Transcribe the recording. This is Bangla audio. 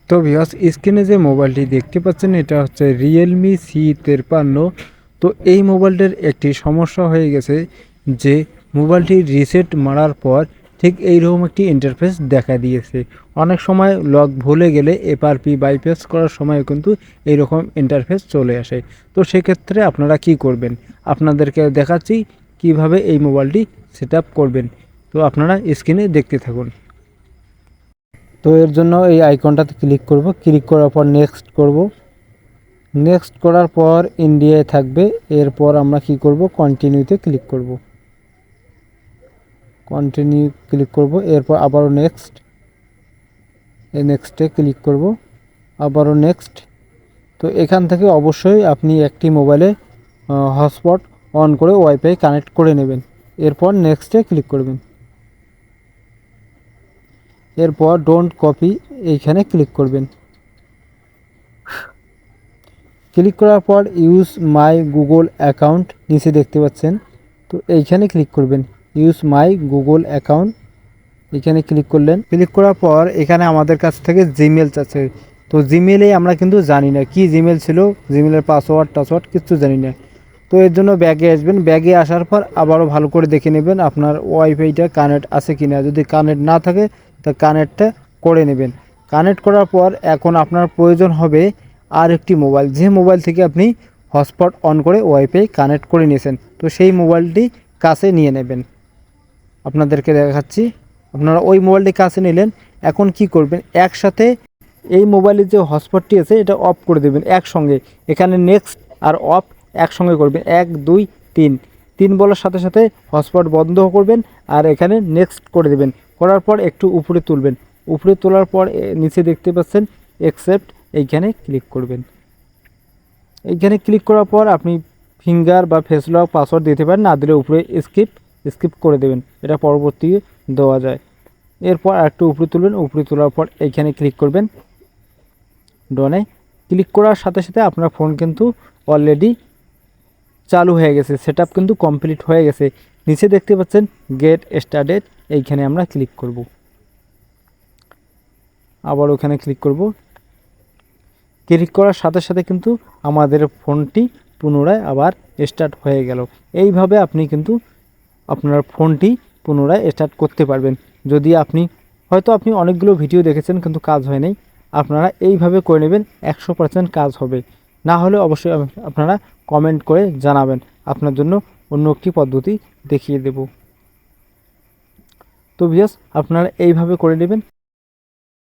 তো ভিউয়ার্স, স্ক্রিনে যে মোবাইলটি দেখতে পাচ্ছেন এটা হচ্ছে Realme C53। তো এই মোবাইলটার একটি সমস্যা হয়ে গেছে যে মোবাইলটি রিসেট মারার পর ঠিক এইরকম একটি ইন্টারফেস দেখা দিয়েছে। অনেক সময় লক ভুলে গেলে FRP বাইপাস করার সময় কিন্তু এইরকম ইন্টারফেস চলে আসে। তো সেক্ষেত্রে আপনারা কি করবেন, আপনাদেরকে দেখাচ্ছি কিভাবে এই মোবাইলটি সেট করবেন। তো আপনারা স্ক্রিনে দেখতে থাকুন। তো এর জন্য এই আইকনটাতে ক্লিক করব, ক্লিক করার পর নেক্সট করব। নেক্সট করার পর ইন্ডিয়ায় থাকবে। এরপর আমরা কি করব, কন্টিনিউতে ক্লিক করব। কন্টিনিউ ক্লিক করব, এরপর আবারও নেক্সট, এই নেক্সটে ক্লিক করব, আবারও নেক্সট। তো এখান থেকে অবশ্যই আপনি একটি মোবাইলে হটস্পট অন করে ওয়াইফাই কানেক্ট করে নেবেন। এরপর নেক্সটে ক্লিক করবেন। এরপর ডোন্ট কপি এইখানে ক্লিক করবেন। ক্লিক করার পর ইউজ মাই গুগল অ্যাকাউন্ট নিচে দেখতে পাচ্ছেন, তো এইখানে ক্লিক করবেন। ইউজ মাই গুগল অ্যাকাউন্ট এখানে ক্লিক করলেন। ক্লিক করার পর এখানে আমাদের কাছ থেকে জিমেল চাচ্ছে। তো জিমেলে আমরা কিন্তু জানি না কি জিমেল ছিল, জিমেলের পাসওয়ার্ড কিছু জানি না। তো এর জন্য ব্যাগে আসবেন। ব্যাগে আসার পর আবারও ভালো করে দেখে নেবেন আপনার ওয়াইফাইটা কানেক্ট আছে কি না। যদি কানেক্ট না থাকে তা কানেক্টটা করে নেবেন। কানেক্ট করার পর এখন আপনার প্রয়োজন হবে আর একটি মোবাইল, যে মোবাইল থেকে আপনি হটস্পট অন করে ওয়াইফাই কানেক্ট করে নিয়েছেন। তো সেই মোবাইলটি কাছে নিয়ে নেবেন। আপনাদেরকে দেখাচ্ছি। আপনারা ওই মোবাইলটি কাছে নিলেন। এখন কি করবেন, একসাথে এই মোবাইলের যে হটস্পটটি আছে এটা অফ করে দেবেন একসঙ্গে। এখানে নেক্সট আর অফ একসঙ্গে করবেন, 1 2 3 3 বলার সাথে সাথে হটস্পট বন্ধ করবেন আর এখানে নেক্সট করে দেবেন। করার পর একটু উপরে তুলবেন। উপরে তোলার পর নিচে দেখতে পাচ্ছেন অ্যাকসেপ্ট, এইখানে ক্লিক করবেন। এইখানে ক্লিক করার পর আপনি ফিঙ্গার বা ফেস লক পাসওয়ার্ড দিতে পারেন, না দিলে উপরে স্কিপ করে দেবেন, এটা পরবর্তী দেওয়া যায়। এরপর আরেকটু উপরে তুলবেন। উপরে তোলার পর এইখানে ক্লিক করবেন। ডনে ক্লিক করার সাথে সাথে আপনার ফোন কিন্তু অলরেডি চালু হয়ে গেছে, সেটআপ কিন্তু কমপ্লিট হয়ে গেছে। নিচে দেখতে পাচ্ছেন গেট স্টার্টেড, এইখানে আমরা ক্লিক করব। আবার ওখানে ক্লিক করব। ক্লিক করার সাথে সাথে কিন্তু আমাদের ফোনটি পুনরায় আবার স্টার্ট হয়ে গেল। এইভাবে আপনি কিন্তু আপনার ফোনটি পুনরায় স্টার্ট করতে পারবেন। যদি আপনি আপনি অনেকগুলো ভিডিও দেখেছেন কিন্তু কাজ হয় নাই, আপনারা এইভাবে করে নেবেন, 100% কাজ হবে। না হলে অবশ্যই আপনারা কমেন্ট করে জানাবেন, আপনার জন্য অন্য একটি পদ্ধতি দেখিয়ে দেব। তো ভিউয়ার্স, আপনারা এইভাবে করে নেবেন।